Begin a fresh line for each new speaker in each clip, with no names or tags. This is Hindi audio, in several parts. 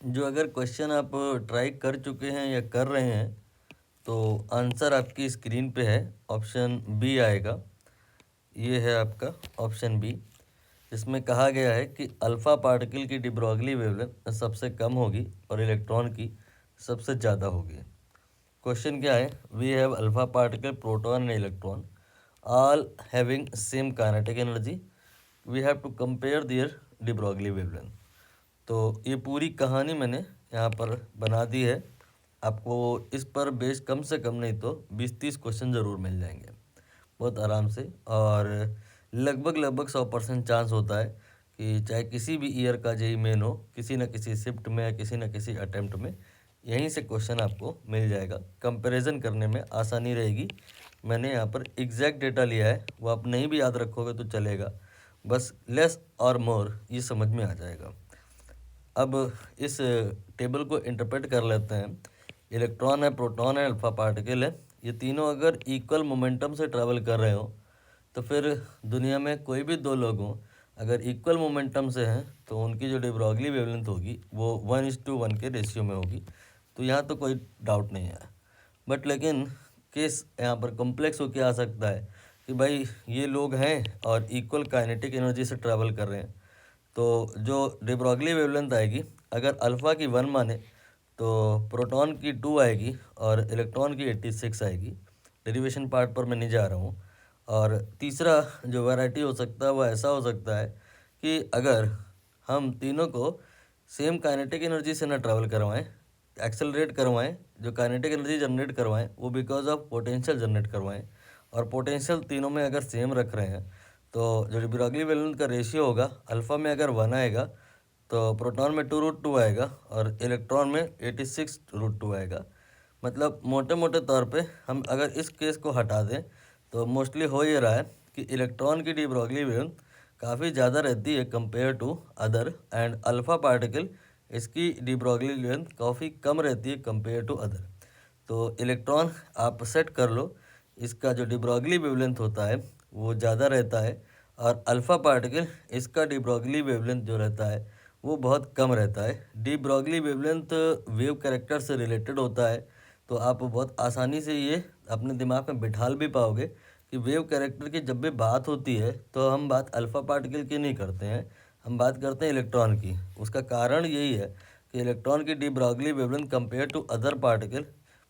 जो अगर क्वेश्चन आप ट्राई कर चुके हैं या कर रहे हैं तो आंसर आपकी स्क्रीन पे है, ऑप्शन बी आएगा। ये है आपका ऑप्शन बी, जिसमें कहा गया है कि अल्फ़ा पार्टिकल की डी ब्रॉगली वेवलेंथ सबसे कम होगी और इलेक्ट्रॉन की सबसे ज़्यादा होगी। क्वेश्चन क्या है, we have alpha particle, proton and electron all having same kinetic energy, we have to compare their de Broglie wavelength. तो ये पूरी कहानी मैंने यहाँ पर बना दी है। आपको इस पर बेस कम से कम नहीं तो 20-30 क्वेश्चन ज़रूर मिल जाएंगे बहुत आराम से, और लगभग 100% चांस होता है कि चाहे किसी भी ईयर का जेई मेन हो, किसी न किसी शिफ्ट में या किसी न किसी अटेम्प्ट में यहीं से क्वेश्चन आपको मिल जाएगा। कंपैरिजन करने में आसानी रहेगी। मैंने यहाँ पर एग्जैक्ट डेटा लिया है, वो आप नहीं भी याद रखोगे तो चलेगा, बस लेस और मोर ये समझ में आ जाएगा। अब इस टेबल को इंटरप्रेट कर लेते हैं। इलेक्ट्रॉन है, प्रोटॉन है, अल्फा पार्टिकल है, ये तीनों अगर इक्वल मोमेंटम से ट्रैवल कर रहे हो तो फिर दुनिया में कोई भी दो लोग हों, अगर इक्वल मोमेंटम से हैं तो उनकी जो डी ब्रॉगली वेवलेंथ होगी वो 1:1 के रेशियो में होगी। तो यहाँ तो कोई डाउट नहीं है। बट लेकिन केस यहाँ पर कॉम्प्लेक्स होके आ सकता है कि भाई ये लोग हैं और इक्वल काइनेटिक एनर्जी से ट्रैवल कर रहे हैं, तो जो डी ब्रॉगली वेवलेंथ आएगी अगर अल्फ़ा की 1 माने तो प्रोटॉन की 2 आएगी और इलेक्ट्रॉन की 86 आएगी। डेरिवेशन पार्ट पर मैं नहीं जा रहा हूँ। और तीसरा जो वैरायटी हो सकता है वो ऐसा हो सकता है कि अगर हम तीनों को सेम काइनेटिक एनर्जी से ना ट्रैवल करवाएं, एक्सेलरेट करवाएं, जो काइनेटिक एनर्जी जनरेट करवाएं वो बिकॉज ऑफ पोटेंशियल जनरेट करवाएं, और पोटेंशियल तीनों में अगर सेम रख रहे हैं तो जो डी ब्रॉगली वेवलेंथ का रेशियो होगा, अल्फ़ा में अगर 1 आएगा तो प्रोटॉन में 2√2 आएगा और इलेक्ट्रॉन में 86√2 आएगा। मतलब मोटे मोटे तौर पे हम अगर इस केस को हटा दें तो मोस्टली हो ये रहा है कि इलेक्ट्रॉन की डी ब्रॉगली वेवलेंथ काफ़ी ज़्यादा रहती है compare to other, and alpha particle इसकी डी ब्रॉगली वेवलेंथ काफ़ी कम रहती है कंपेयर टू अदर। तो इलेक्ट्रॉन आप सेट कर लो, इसका जो डी ब्रॉगली वेवलेंथ होता है वो ज़्यादा रहता है, और अल्फ़ा पार्टिकल इसका डी ब्रॉगली वेवलेंथ जो रहता है वो बहुत कम रहता है। D Broglie wavelength wave character से रिलेटेड होता है, तो आप बहुत आसानी से ये अपने दिमाग में बिठाल भी पाओगे कि वेव कैरेक्टर की जब भी बात होती है तो हम बात अल्फ़ा पार्टिकल की नहीं करते हैं, हम बात करते हैं इलेक्ट्रॉन की। उसका कारण यही है कि इलेक्ट्रॉन की de Broglie wavelength compare to other particle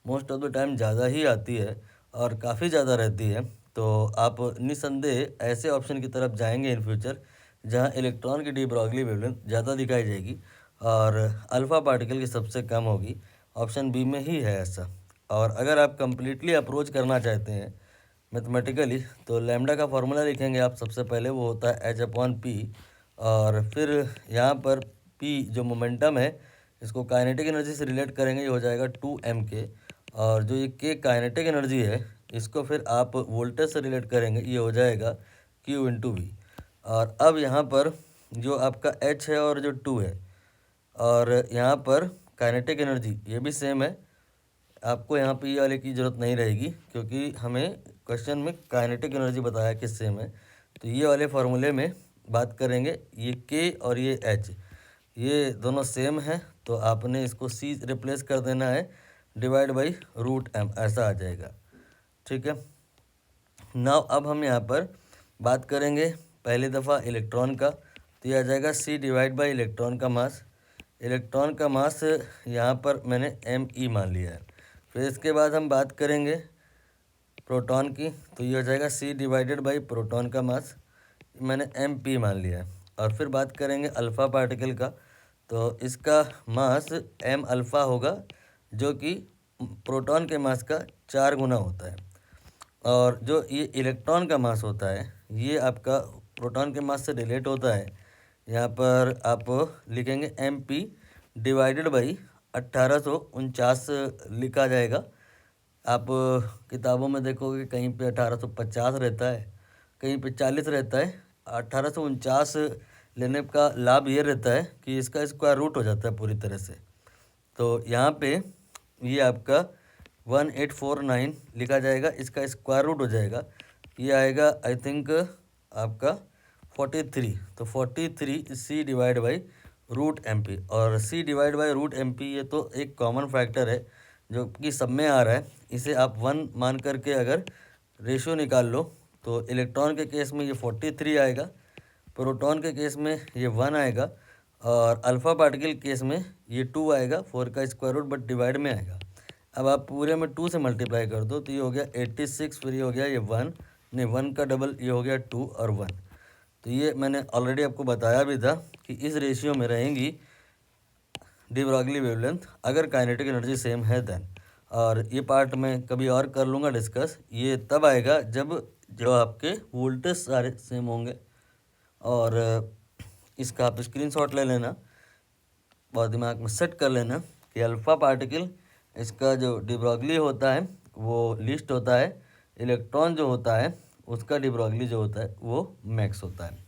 most of the time ज़्यादा ही आती है और काफ़ी ज़्यादा रहती है। तो आप निसंदेह ऐसे ऑप्शन की तरफ जाएंगे इन फ्यूचर जहां इलेक्ट्रॉन की डी ब्रॉगली वेवलेंथ ज़्यादा दिखाई जाएगी और अल्फ़ा पार्टिकल की सबसे कम होगी। ऑप्शन बी में ही है ऐसा। और अगर आप कंप्लीटली अप्रोच करना चाहते हैं मैथमेटिकली तो लैम्डा का फॉर्मूला लिखेंगे आप सबसे पहले, वो होता है H/P, और फिर यहाँ पर P जो मोमेंटम है इसको काइनेटिक एनर्जी से रिलेट करेंगे, ये हो जाएगा 2mk, और जो ये K काइनेटिक एनर्जी है इसको फिर आप वोल्टेज से रिलेट करेंगे, ये हो जाएगा Q/V। और अब यहाँ पर जो आपका H है और जो 2 है, और यहाँ पर काइनेटिक एनर्जी ये भी सेम है। आपको यहाँ पे ये वाले की ज़रूरत नहीं रहेगी क्योंकि हमें क्वेश्चन में काइनेटिक एनर्जी बताया कि सेम है। तो ये वाले फार्मूले में बात करेंगे, ये के और ये एच ये दोनों सेम है, तो आपने इसको सी रिप्लेस कर देना है, डिवाइड बाई √m ऐसा आ जाएगा। ठीक है। नाउ अब हम यहाँ पर बात करेंगे पहली दफ़ा इलेक्ट्रॉन का, तो ये आ जाएगा सी डिवाइड बाई इलेक्ट्रॉन का मास। इलेक्ट्रॉन का मास यहाँ पर मैंने me मान लिया है। फिर इसके बाद हम बात करेंगे प्रोटॉन की, तो ये हो जाएगा सी डिवाइडेड बाई प्रोटॉन का मास, मैंने mp मान लिया है। और फिर बात करेंगे अल्फ़ा पार्टिकल का, तो इसका मास m अल्फ़ा होगा जो कि प्रोटॉन के मास का 4 गुना होता है। और जो ये इलेक्ट्रॉन का मास होता है ये आपका प्रोटॉन के मास से रिलेट होता है। यहाँ पर आप लिखेंगे mp डिवाइडेड बाई 1849 लिखा जाएगा। आप किताबों में देखोगे कहीं पे 1850 रहता है, कहीं पे 40 रहता है। 1849 लेने का लाभ ये रहता है कि इसका स्क्वायर रूट हो जाता है पूरी तरह से। तो यहाँ पे ये आपका 1849 लिखा जाएगा, इसका स्क्वायर रूट हो जाएगा, ये आएगा आई थिंक आपका 43। तो 43 सी डिवाइड बाई √MP और C डिवाइड बाय √MP ये तो एक कॉमन फैक्टर है जो कि सब में आ रहा है। इसे आप 1 मान करके अगर रेशियो निकाल लो तो इलेक्ट्रॉन के केस में ये 43 आएगा, प्रोटॉन के केस में ये 1 आएगा और अल्फ़ा पार्टिकल केस में ये 2 आएगा, 4 का स्क्वायर रूट बट डिवाइड में आएगा। अब आप पूरे में 2 से मल्टीप्लाई कर दो तो ये हो गया 86, फिर ये हो गया ये 1, नहीं 1 का डबल ये हो गया 2 और 1। तो ये मैंने ऑलरेडी आपको बताया भी था कि इस रेशियो में रहेंगी डी ब्रॉगली वेवलेंथ अगर काइनेटिक एनर्जी सेम है देन। और ये पार्ट मैं कभी और कर लूँगा डिस्कस। ये तब आएगा जब जो आपके वोल्टेज सारे सेम होंगे। और इसका आप स्क्रीनशॉट ले लेना, बहुत दिमाग में सेट कर लेना कि अल्फ़ा पार्टिकल इसका जो डी ब्रॉगली होता है वो लीस्ट होता है, इलेक्ट्रॉन जो होता है उसका डी ब्रॉगली जो होता है वो मैक्स होता है।